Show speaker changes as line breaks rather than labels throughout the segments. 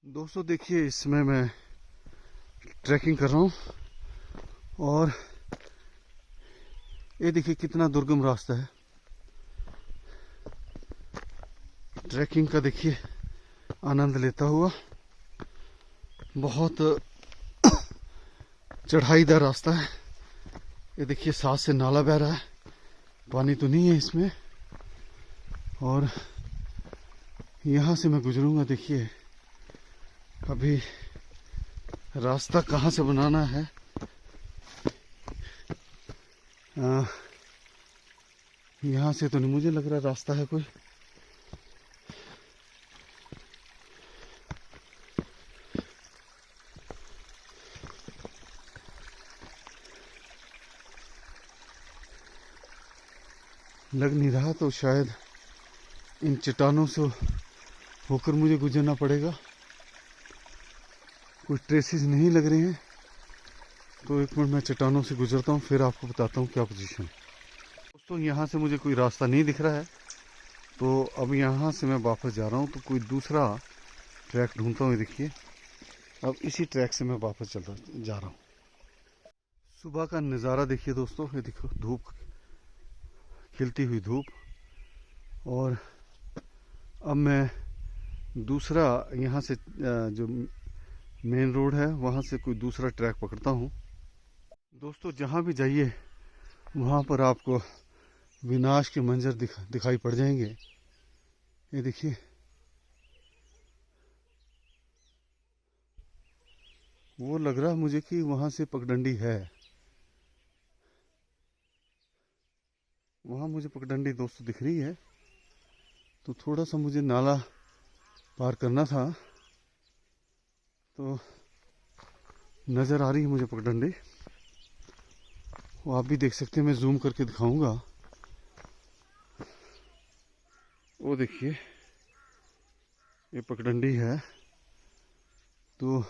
दोस्तों देखिए, इसमें मैं ट्रैकिंग कर रहा हूँ और ये देखिए कितना दुर्गम रास्ता है। ट्रैकिंग का देखिए आनंद लेता हुआ, बहुत चढ़ाईदार रास्ता है। ये देखिए साथ से नाला बह रहा है, पानी तो नहीं है इसमें। और यहाँ से मैं गुजरूंगा। देखिए अभी रास्ता कहाँ से बनाना है, यहाँ से तो नहीं मुझे लग रहा रास्ता है कोई। लग नहीं रहा, तो शायद इन चट्टानों से होकर मुझे गुजरना पड़ेगा। कोई ट्रेसेस नहीं लग रहे हैं, तो एक मिनट मैं चट्टानों से गुजरता हूँ, फिर आपको बताता हूँ क्या पोजीशन। दोस्तों यहाँ से मुझे कोई रास्ता नहीं दिख रहा है, तो अब यहाँ से मैं वापस जा रहा हूँ। तो कोई दूसरा ट्रैक ढूंढता हूँ। देखिए अब इसी ट्रैक से मैं वापस जा रहा हूँ। सुबह का नज़ारा देखिए दोस्तों, ये देखो धूप, खिलती हुई धूप। और अब मैं दूसरा यहाँ से जो मेन रोड है वहाँ से कोई दूसरा ट्रैक पकड़ता हूँ। दोस्तों जहाँ भी जाइए वहाँ पर आपको विनाश के मंजर दिखाई पड़ जाएंगे। ये देखिए वो लग रहा मुझे कि वहाँ से पगडंडी है, वहाँ मुझे पगडंडी दोस्तों दिख रही है। तो थोड़ा सा मुझे नाला पार करना था, तो नज़र आ रही है मुझे पगडंडी। वो आप भी देख सकते हैं, मैं जूम करके दिखाऊंगा। वो देखिए ये पगडंडी है। तो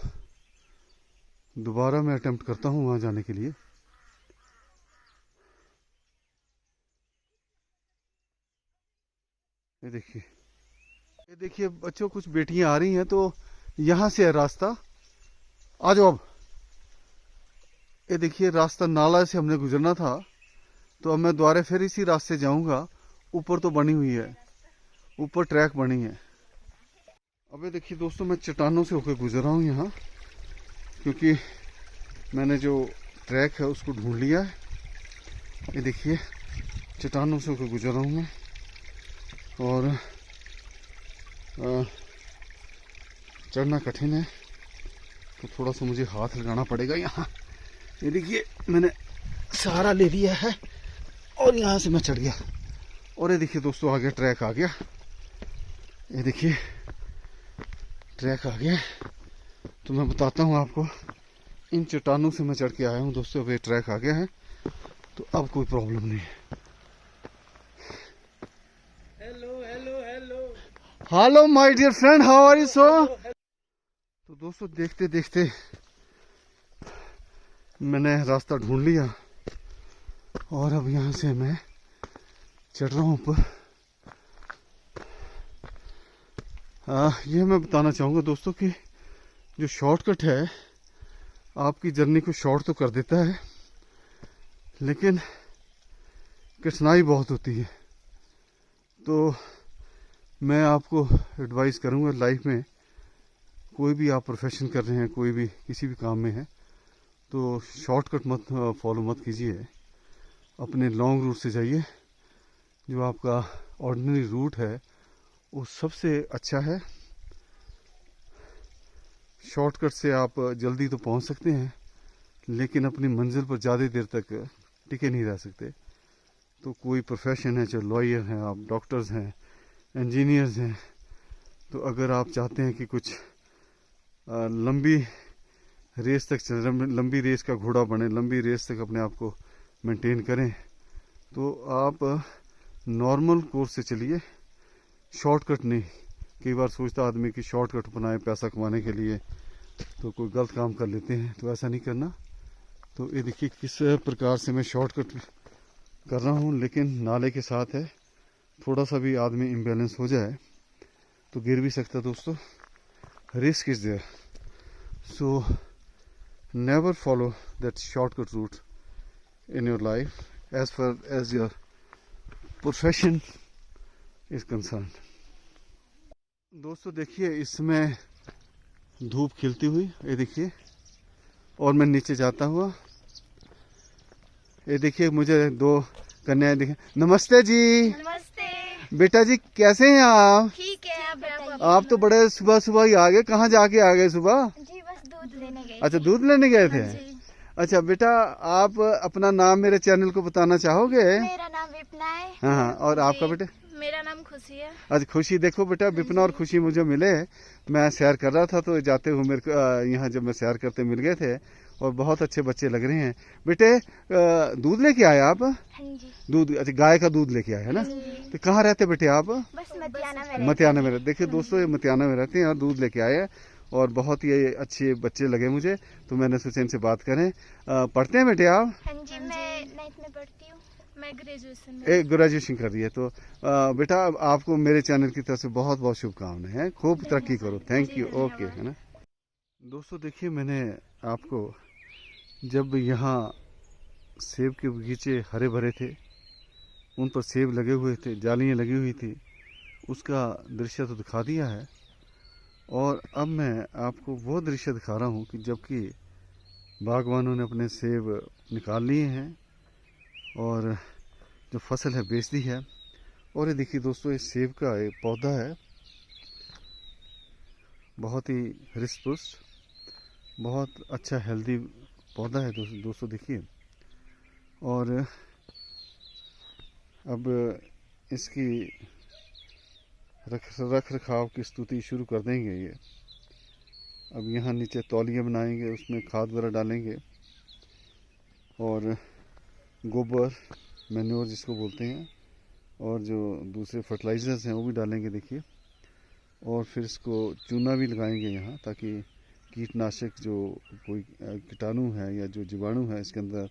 दोबारा मैं अटेम्प्ट करता हूँ वहाँ जाने के लिए। ये देखिए बच्चों, कुछ बेटियां आ रही हैं, तो यहाँ से है रास्ता। आ जाओ अब। ये देखिए रास्ता नाला से हमने गुजरना था, तो अब मैं दोबारा फिर इसी रास्ते जाऊंगा। ऊपर तो बनी हुई है, ऊपर ट्रैक बनी है। अब ये देखिए दोस्तों, मैं चट्टानों से होकर गुजर रहा हूँ यहाँ, क्योंकि मैंने जो ट्रैक है उसको ढूंढ लिया है। ये देखिए चट्टानों से होकर गुजर रहा हूँ मैं। और चढ़ना कठिन है, तो थोड़ा सा मुझे हाथ लगाना पड़ेगा यहाँ। ये देखिए मैंने सहारा ले लिया है और यहाँ से मैं चढ़ गया। और ये देखिए दोस्तों, आ गया ट्रैक, आ गया। ये देखिए ट्रैक आ गया। तो मैं बताता हूँ आपको, इन चट्टानों से मैं चढ़ के आया हूँ दोस्तों। अब ये ट्रैक आ गया है, तो अब कोई प्रॉब्लम नहीं है। Hello my dear friend, how are you? So तो दोस्तों देखते देखते मैंने रास्ता ढूंढ लिया, और अब यहाँ से मैं चढ़ रहा हूँ ऊपर। ये मैं बताना चाहूँगा दोस्तों कि जो शॉर्टकट है आपकी जर्नी को शॉर्ट तो कर देता है, लेकिन कठिनाई बहुत होती है। तो मैं आपको एडवाइस करूँगा, लाइफ में कोई भी आप प्रोफेशन कर रहे हैं, कोई भी किसी भी काम में है, तो शॉर्टकट मत फॉलो मत कीजिए। अपने लॉन्ग रूट से जाइए। जो आपका ऑर्डिनरी रूट है वो सबसे अच्छा है। शॉर्टकट से आप जल्दी तो पहुंच सकते हैं, लेकिन अपनी मंजिल पर ज़्यादा देर तक टिके नहीं रह सकते। तो कोई प्रोफेशन है, चाहे लॉयर हैं आप, डॉक्टर्स हैं, इंजीनियर्स हैं, तो अगर आप चाहते हैं कि कुछ लंबी रेस तक लंबी रेस का घोड़ा बने, लंबी रेस तक अपने आप को मेंटेन करें, तो आप नॉर्मल कोर्स से चलिए, शॉर्टकट नहीं। कई बार सोचता आदमी कि शॉर्टकट बनाए पैसा कमाने के लिए, तो कोई गलत काम कर लेते हैं, तो ऐसा नहीं करना। तो ये देखिए किस प्रकार से मैं शॉर्टकट कर रहा हूँ, लेकिन नाले के साथ है। थोड़ा सा भी आदमी इम्बैलेंस हो जाए तो गिर भी सकता है दोस्तों। risk is there. So never follow that shortcut route in your life as far as your profession is concerned. दोस्तों देखिए इसमें धूप खिलती हुई, ये देखिए, और मैं नीचे जाता हुआ, ये देखिए मुझे दो कन्याएं दिखे। नमस्ते जी।
नमस्ते
बेटा जी कैसे हैं आप?
ठीक है।
आप तो बड़े सुबह सुबह ही आ गए। कहाँ जाके आ गए सुबह?
जी बस दूध लेने गए।
अच्छा दूध लेने गए थे।
हाँ जी।
अच्छा बेटा आप अपना नाम मेरे चैनल को बताना चाहोगे?
मेरा नाम विपना है।
हाँ और आपका बेटे?
मेरा नाम खुशी है।
अच्छा खुशी। देखो बेटा विपना और खुशी मुझे मिले, मैं सैर कर रहा था तो जाते हुए मेरे को यहाँ जब मैं सैर करते मिल गए थे और बहुत अच्छे बच्चे लग रहे हैं। बेटे दूध लेके आए आप?
हाँ जी।
दूध, अच्छा गाय का दूध लेके आए है ना? तो कहाँ रहते बेटे आप?
बस मतियाना में।
मतियाना में। देखिए दोस्तों ये मतियाना में रहते हैं और दूध लेके आए हैं और बहुत ही अच्छे बच्चे लगे मुझे, तो मैंने सोचा इनसे बात करें। पढ़ते हैं बेटे आप?
हाँ जी मैं 9th में पढ़ती हूँ। मैं ग्रेजुएशन
ग्रेजुएशन कर रही है। तो बेटा आपको मेरे चैनल की तरफ से बहुत बहुत शुभकामनाएं हैं, खूब तरक्की करो। Thank you. ओके है ना। दोस्तों देखिए मैंने आपको जब यहाँ सेब के बगीचे हरे भरे थे, उन पर सेब लगे हुए थे, जालियाँ लगी हुई थी, उसका दृश्य तो दिखा दिया है। और अब मैं आपको वो दृश्य दिखा रहा हूँ कि जबकि बागवानों ने अपने सेब निकाल लिए हैं और जो फसल है बेच दी है। और ये देखिए दोस्तों ये सेब का एक पौधा है, बहुत ही हृष्ट पुष्ट, बहुत अच्छा हेल्दी पौधा है दोस्तों देखिए। और अब इसकी रख रखाव की स्तुति शुरू कर देंगे ये। अब यहाँ नीचे तौलिया बनाएंगे, उसमें खाद वगैरह डालेंगे और गोबर मैन्योर जिसको बोलते हैं और जो दूसरे फर्टिलाइजर्स हैं वो भी डालेंगे देखिए। और फिर इसको चूना भी लगाएंगे यहाँ, ताकि कीटनाशक जो कोई कीटाणु है या जो जीवाणु है इसके अंदर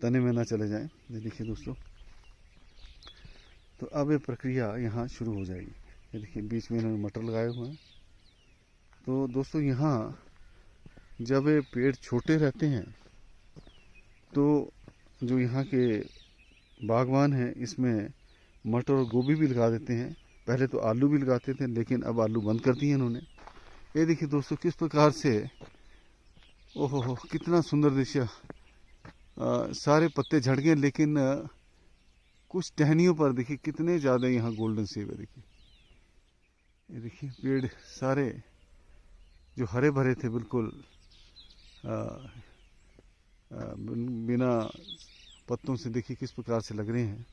तने में ना चले जाएं। ये देखिए दोस्तों, तो अब ये प्रक्रिया यहाँ शुरू हो जाएगी। ये देखिए बीच में इन्होंने मटर लगाए हुए हैं। तो दोस्तों यहाँ जब ये पेड़ छोटे रहते हैं तो जो यहाँ के बागवान हैं इसमें मटर और गोभी भी लगा देते हैं। पहले तो आलू भी लगाते थे लेकिन अब आलू बंद कर दिए इन्होंने। ये देखिए दोस्तों किस प्रकार से, ओहो हो कितना सुंदर दृश्य। सारे पत्ते झड़ गए लेकिन कुछ टहनियों पर देखिए कितने ज़्यादा यहाँ गोल्डन सेब है। देखिए ये देखिए पेड़ सारे जो हरे भरे थे बिल्कुल बिना पत्तों से, देखिए किस प्रकार से लग रहे हैं।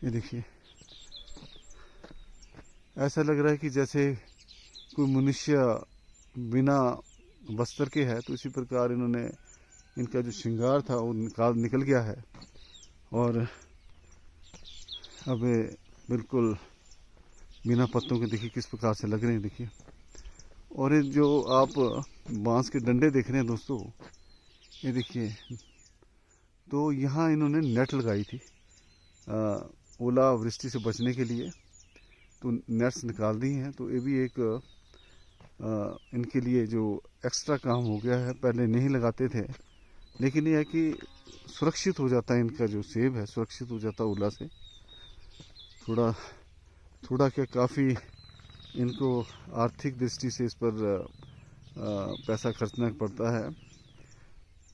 ये देखिए ऐसा लग रहा है कि जैसे कोई मनुष्य बिना वस्त्र के है, तो इसी प्रकार इन्होंने इनका जो श्रृंगार था वो निकल गया है। और अब बिल्कुल बिना पत्तों के देखिए किस प्रकार से लग रहे हैं देखिए। और ये जो आप बांस के डंडे देख रहे हैं दोस्तों, ये देखिए, तो यहाँ इन्होंने नेट लगाई थी ओला वृष्टि से बचने के लिए, तो नेट्स निकाल दी हैं। तो ये भी एक इनके लिए जो एक्स्ट्रा काम हो गया है। पहले नहीं लगाते थे लेकिन यह है कि सुरक्षित हो जाता है, इनका जो सेब है सुरक्षित हो जाता है ओला से। थोड़ा क्या काफ़ी इनको आर्थिक दृष्टि से इस पर पैसा खर्चना पड़ता है।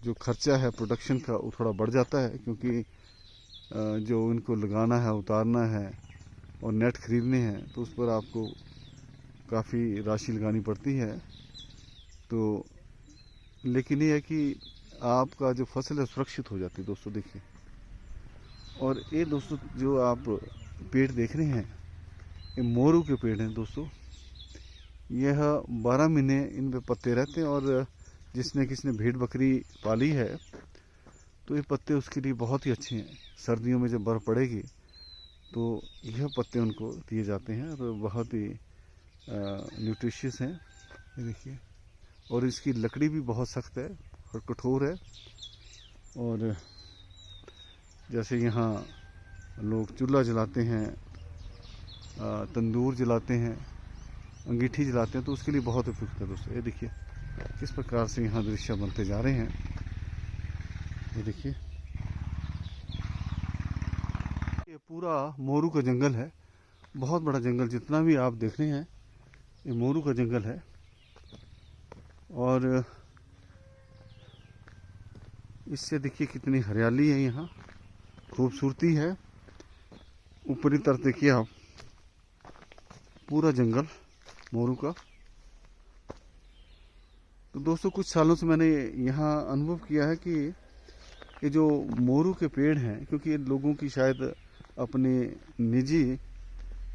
जो खर्चा है प्रोडक्शन का वो थोड़ा बढ़ जाता है, क्योंकि जो इनको लगाना है, उतारना है और नेट खरीदने हैं, तो उस पर आपको काफ़ी राशि लगानी पड़ती है। तो लेकिन ये है कि आपका जो फसल है सुरक्षित हो जाती है दोस्तों देखिए। और ये दोस्तों जो आप पेड़ देख रहे हैं ये मोरू के पेड़ हैं दोस्तों। यह 12 महीने इन पे पत्ते रहते हैं और जिसने भेड़ बकरी पाली है तो ये पत्ते उसके लिए बहुत ही अच्छे हैं। सर्दियों में जब बर्फ़ पड़ेगी तो यह पत्ते उनको दिए जाते हैं और बहुत ही न्यूट्रिशियस हैं। ये देखिए, और इसकी लकड़ी भी बहुत सख्त है और कठोर है। और जैसे यहाँ लोग चूल्हा जलाते हैं, तंदूर जलाते हैं, अंगीठी जलाते हैं, तो उसके लिए बहुत उपयुक्त है दोस्तों। ये देखिए किस प्रकार से यहाँ दृश्य बनते जा रहे हैं। ये देखिए ये पूरा मोरू का जंगल है, बहुत बड़ा जंगल। जितना भी आप देख रहे हैं ये मोरू का जंगल है। और इससे देखिए कितनी हरियाली है, यहाँ खूबसूरती है। ऊपरी तरफ देखिए आप, पूरा जंगल मोरू का। तो दोस्तों कुछ सालों से मैंने यहाँ अनुभव किया है कि ये जो मोरू के पेड़ हैं, क्योंकि ये लोगों की शायद अपनी निजी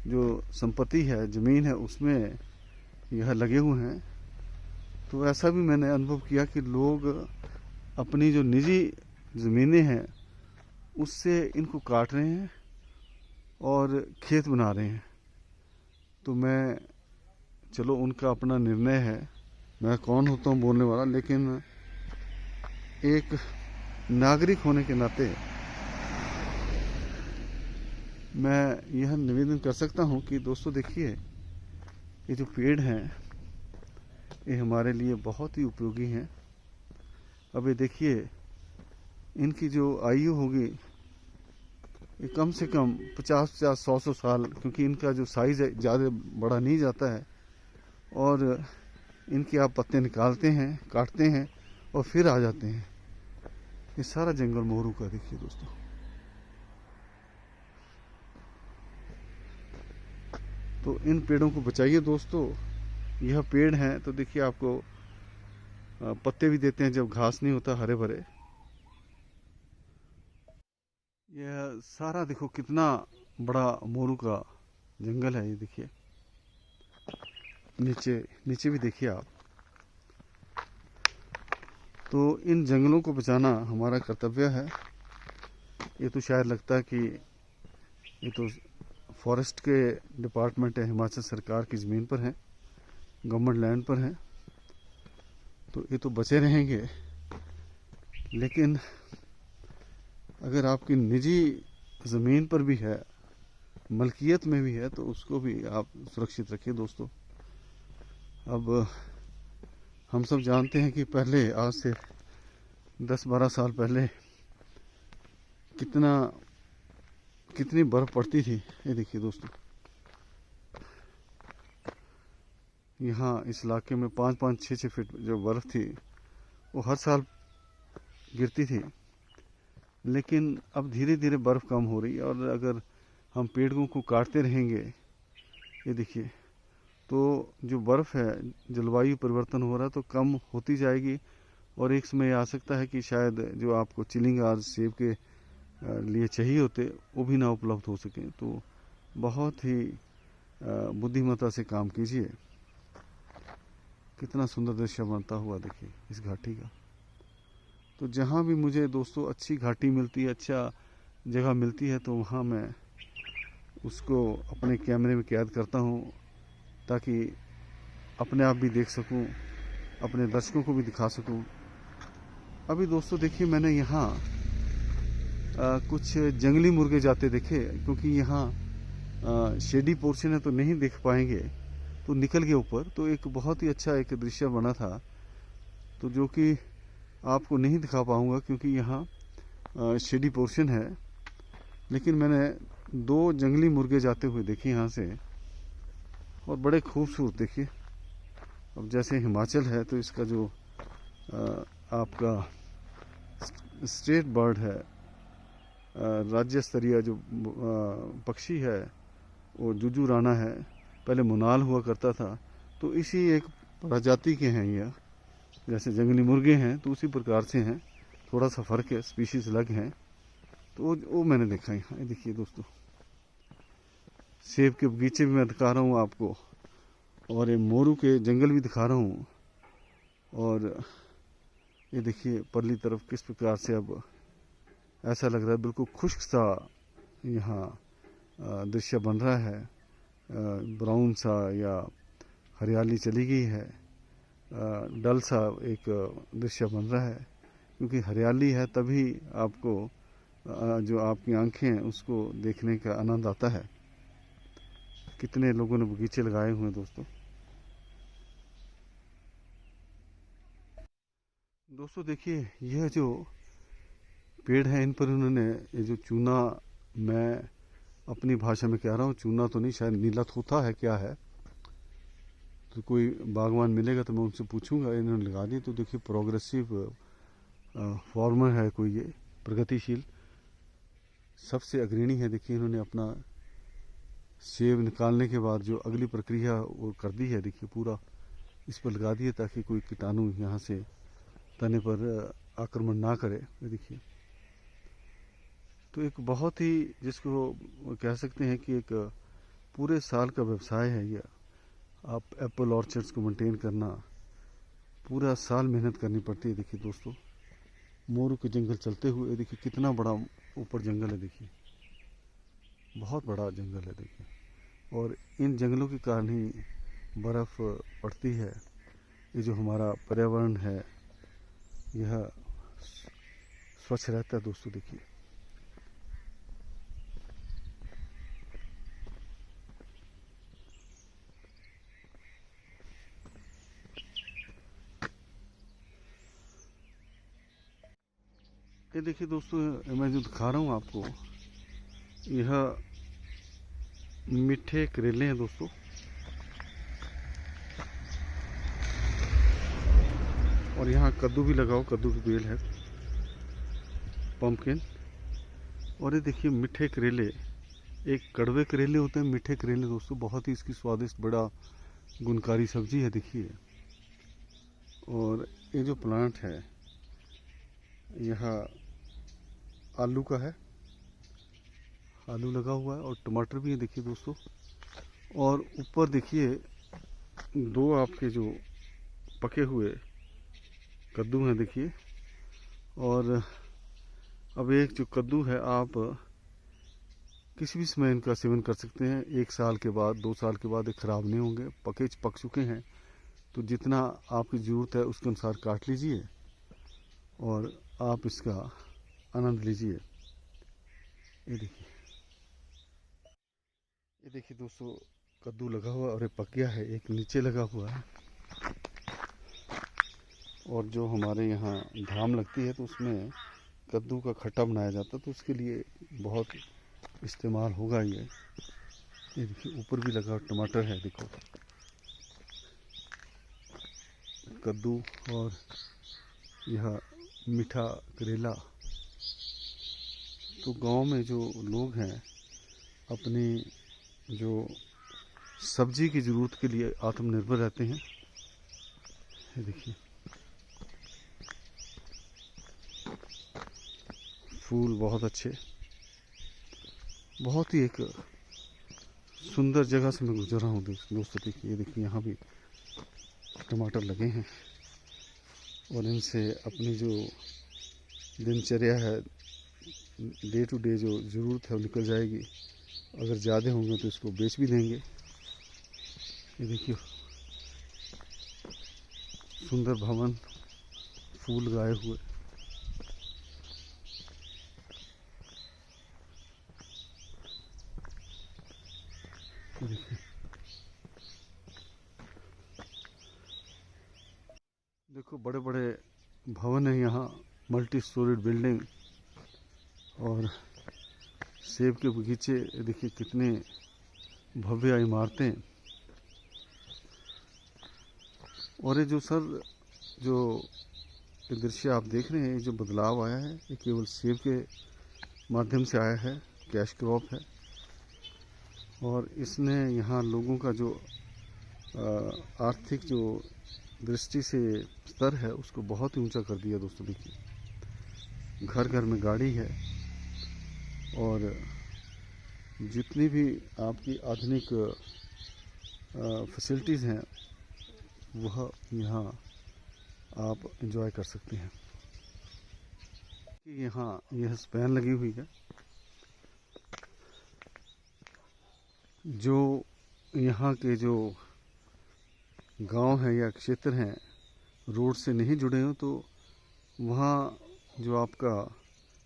जो संपत्ति है, ज़मीन है, उसमें यह लगे हुए हैं। तो ऐसा भी मैंने अनुभव किया कि लोग अपनी जो निजी ज़मीनें हैं उससे इनको काट रहे हैं और खेत बना रहे हैं। तो मैं, चलो उनका अपना निर्णय है, मैं कौन होता हूँ बोलने वाला, लेकिन एक नागरिक होने के नाते मैं यह निवेदन कर सकता हूँ कि दोस्तों देखिए ये जो पेड़ हैं ये हमारे लिए बहुत ही उपयोगी हैं। अब ये देखिए इनकी जो आयु होगी ये कम से कम 50-50, 100-100 साल, क्योंकि इनका जो साइज़ है ज़्यादा बड़ा नहीं जाता है। और इनके आप पत्ते निकालते हैं, काटते हैं और फिर आ जाते हैं। ये सारा जंगल मोरू का देखिए दोस्तों। तो इन पेड़ों को बचाइए दोस्तों। यह पेड़ हैं तो देखिए आपको पत्ते भी देते हैं जब घास नहीं होता, हरे भरे। यह सारा देखो कितना बड़ा मोरू का जंगल है। ये देखिए नीचे नीचे भी देखिए आप। तो इन जंगलों को बचाना हमारा कर्तव्य है। ये तो शायद लगता है कि ये तो फॉरेस्ट के डिपार्टमेंट है, हिमाचल सरकार की ज़मीन पर है, गवर्नमेंट लैंड पर है, तो ये तो बचे रहेंगे। लेकिन अगर आपकी निजी ज़मीन पर भी है, मलकियत में भी है, तो उसको भी आप सुरक्षित रखिए दोस्तों। अब हम सब जानते हैं कि पहले, आज से 10-12 साल पहले कितनी बर्फ़ पड़ती थी। ये देखिए दोस्तों यहाँ इस इलाके में 5-5, 6-6 फीट जो बर्फ़ थी वो हर साल गिरती थी। लेकिन अब धीरे धीरे बर्फ़ कम हो रही है। और अगर हम पेड़ों को काटते रहेंगे, ये देखिए, तो जो बर्फ़ है, जलवायु परिवर्तन हो रहा है तो कम होती जाएगी। और एक समय आ सकता है कि शायद जो आपको चिलिंग आज सेब के लिए चाहिए होते वो भी ना उपलब्ध हो सके। तो बहुत ही बुद्धिमत्ता से काम कीजिए। कितना सुंदर दृश्य बनता हुआ देखिए इस घाटी का। तो जहाँ भी मुझे दोस्तों अच्छी घाटी मिलती है, अच्छा जगह मिलती है, तो वहाँ मैं उसको अपने कैमरे में कैद करता हूँ, ताकि अपने आप भी देख सकूँ, अपने दर्शकों को भी दिखा सकूँ। अभी दोस्तों देखिए मैंने यहाँ कुछ जंगली मुर्गे जाते देखे, क्योंकि यहाँ शेडी पोर्शन है तो नहीं देख पाएंगे, तो निकल गए ऊपर। तो एक बहुत ही अच्छा एक दृश्य बना था, तो जो कि आपको नहीं दिखा पाऊँगा क्योंकि यहाँ शेडी पोर्शन है। लेकिन मैंने 2 जंगली मुर्गे जाते हुए देखे यहाँ से, और बड़े खूबसूरत देखिए। अब जैसे हिमाचल है तो इसका जो आपका स्टेट बर्ड है, राज्य स्तरीय जो पक्षी है वो जुजू राणा है। पहले मुनाल हुआ करता था, तो इसी एक प्रजाति के हैं यह। जैसे जंगली मुर्गे हैं तो उसी प्रकार से हैं, थोड़ा सा फर्क है, स्पीशीज अलग हैं। तो वो मैंने देखा यहाँ। ये देखिए दोस्तों सेब के बगीचे भी मैं दिखा रहा हूँ आपको, और ये मोरू के जंगल भी दिखा रहा हूँ। और ये देखिए परली तरफ किस प्रकार से अब ऐसा लग रहा है बिल्कुल खुश्क सा यहाँ दृश्य बन रहा है। ब्राउन सा या हरियाली चली गई है, डल सा एक दृश्य बन रहा है। क्योंकि हरियाली है तभी आपको जो आपकी आंखें हैं उसको देखने का आनंद आता है। कितने लोगों ने बगीचे लगाए हुए हैं दोस्तों। दोस्तों देखिए, यह जो पेड़ है इन पर उन्होंने ये जो चूना, मैं अपनी भाषा में कह रहा हूँ, चूना तो नहीं, शायद नीला थोथा है, क्या है, तो कोई बागवान मिलेगा तो मैं उनसे पूछूंगा। इन्होंने लगा दी। तो देखिए प्रोग्रेसिव फार्मर है कोई, ये प्रगतिशील, सबसे अग्रणी है। देखिए इन्होंने अपना सेब निकालने के बाद जो अगली प्रक्रिया वो कर दी है। देखिए पूरा इस पर लगा दिए ताकि कोई कीटाणु यहाँ से तने पर आक्रमण ना करे। ये देखिए, तो एक बहुत ही, जिसको कह सकते हैं कि एक पूरे साल का व्यवसाय है ये। आप एप्पल ऑर्चर्ड्स को मेंटेन करना, पूरा साल मेहनत करनी पड़ती है। देखिए दोस्तों, मोरू के जंगल चलते हुए, देखिए कितना बड़ा ऊपर जंगल है, देखिए बहुत बड़ा जंगल है। देखिए, और इन जंगलों के कारण ही बर्फ़ पड़ती है। ये जो हमारा पर्यावरण है यह स्वच्छ रहता है। दोस्तों देखिए, ये देखिए दोस्तों, मैं जो दिखा रहा हूँ आपको, यह मीठे करेले हैं दोस्तों। और यहाँ कद्दू भी लगाओ, कद्दू की बेल है, पम्पकिन। और ये देखिए मीठे करेले, एक कड़वे करेले होते हैं, मीठे करेले दोस्तों, बहुत ही इसकी स्वादिष्ट, बड़ा गुणकारी सब्जी है। देखिए, और ये जो प्लांट है यह आलू का है, आलू लगा हुआ है, और टमाटर भी है। देखिए दोस्तों, और ऊपर देखिए दो आपके जो पके हुए कद्दू हैं। देखिए, और अब एक जो कद्दू है, आप किसी भी समय इनका सेवन कर सकते हैं। 1 साल के बाद, 2 साल के बाद ये ख़राब नहीं होंगे, पक चुके हैं। तो जितना आपकी ज़रूरत है उसके अनुसार काट लीजिए और आप इसका आनंद लीजिए। ये देखिए दोस्तों, कद्दू लगा हुआ और ये पक गया है। एक नीचे लगा हुआ है, और जो हमारे यहाँ धाम लगती है तो उसमें कद्दू का खट्टा बनाया जाता है, तो उसके लिए बहुत इस्तेमाल होगा ये। देखिए ऊपर भी लगा टमाटर है, देखो कद्दू, और यह मीठा करेला। तो गांव में जो लोग हैं अपनी जो सब्जी की ज़रूरत के लिए आत्मनिर्भर रहते हैं। ये देखिए फूल बहुत अच्छे, बहुत ही एक सुंदर जगह से मैं गुजर रहा हूँ दोस्तों। देखिए, ये देखिए यहाँ भी टमाटर लगे हैं, और इनसे अपनी जो दिनचर्या है, डे टू डे जो ज़रूरत है वो निकल जाएगी। अगर ज़्यादा होंगे तो इसको बेच भी देंगे। ये देखिए सुंदर भवन, फूल लगाए हुए। देखिए, देखो बड़े बड़े भवन है यहाँ, मल्टी स्टोरीड बिल्डिंग, और सेब के बगीचे। देखिए कितने भव्य इमारतें। और ये जो सर, जो ये दृश्य आप देख रहे हैं, ये जो बदलाव आया है ये केवल सेब के माध्यम से आया है। कैश क्रॉप है, और इसने यहाँ लोगों का जो आर्थिक जो दृष्टि से स्तर है उसको बहुत ही ऊंचा कर दिया दोस्तों। देखिए घर घर में गाड़ी है, और जितनी भी आपकी आधुनिक फैसिलिटीज़ हैं वह यहाँ आप एंजॉय कर सकते हैं। यहाँ यह स्पैन लगी हुई है, जो यहाँ के जो गांव हैं या क्षेत्र हैं रोड से नहीं जुड़े हो, तो वहाँ जो आपका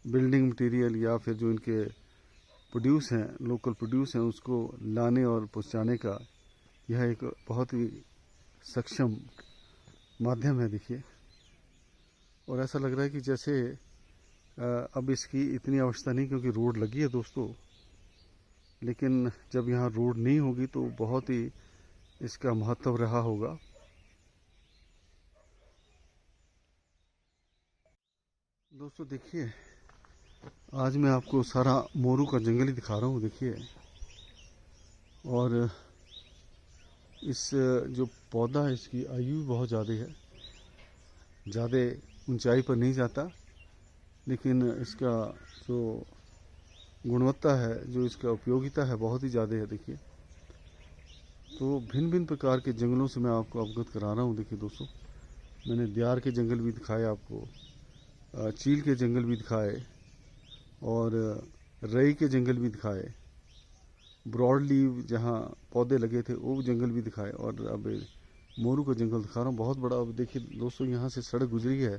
बिल्डिंग मटेरियल या फिर जो इनके प्रोड्यूस हैं, लोकल प्रोड्यूस हैं, उसको लाने और पहुँचाने का यह एक बहुत ही सक्षम माध्यम है। देखिए, और ऐसा लग रहा है कि जैसे अब इसकी इतनी आवश्यकता नहीं, क्योंकि रोड लगी है दोस्तों। लेकिन जब यहाँ रोड नहीं होगी तो बहुत ही इसका महत्व रहा होगा। दोस्तों देखिए, आज मैं आपको सारा मोरू का जंगल ही दिखा रहा हूँ। देखिए, और इस जो पौधा है इसकी आयु भी बहुत ज़्यादा है, ज़्यादा ऊंचाई पर नहीं जाता, लेकिन इसका जो गुणवत्ता है, जो इसका उपयोगिता है, बहुत ही ज़्यादा है। देखिए, तो भिन्न भिन्न प्रकार के जंगलों से मैं आपको अवगत करा रहा हूँ। देखिए दोस्तों, मैंने देयार के जंगल भी दिखाए आपको, चील के जंगल भी दिखाए, और रई के जंगल भी दिखाए, ब्रॉड लीव जहाँ पौधे लगे थे वो जंगल भी दिखाए, और अब मोरू का जंगल दिखा रहा हूँ बहुत बड़ा। अब देखिए दोस्तों, यहाँ से सड़क गुजरी है,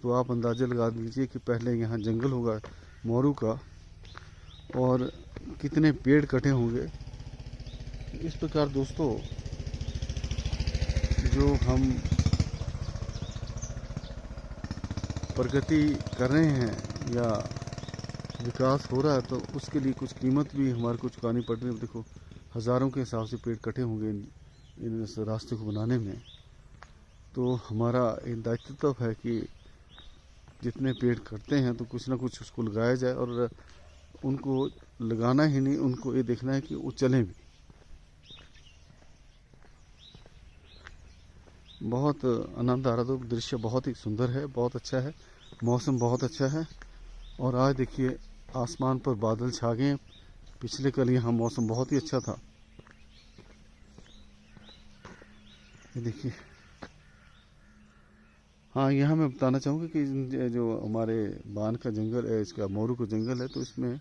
तो आप अंदाज़ा लगा दीजिए कि पहले यहाँ जंगल होगा मोरू का, और कितने पेड़ कटे होंगे। इस प्रकार दोस्तों, जो हम प्रगति कर रहे हैं या विकास हो रहा है, तो उसके लिए कुछ कीमत भी हमारे को चुकानी पड़ रही है। देखो, हज़ारों के हिसाब से पेड़ कटे होंगे इन रास्ते को बनाने में। तो हमारा एक दायित्व है कि जितने पेड़ कटते हैं तो कुछ ना कुछ उसको लगाया जाए, और उनको लगाना ही नहीं, उनको ये देखना है कि वो चलें भी। बहुत आनंद आ रहा था, दृश्य बहुत ही सुंदर है, बहुत अच्छा है, मौसम बहुत अच्छा है। और आज देखिए, आसमान पर बादल छा गए हैं। पिछले कल यहाँ मौसम बहुत ही अच्छा था। ये देखिए, हाँ, यहाँ मैं बताना चाहूँगा कि जो हमारे बान का जंगल है, इसका मोरू का जंगल है, तो इसमें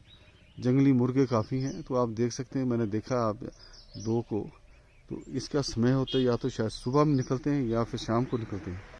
जंगली मुर्गे काफ़ी हैं। तो आप देख सकते हैं, मैंने देखा आप दो को। तो इसका समय होता है या तो शायद सुबह में निकलते हैं या फिर शाम को निकलते हैं।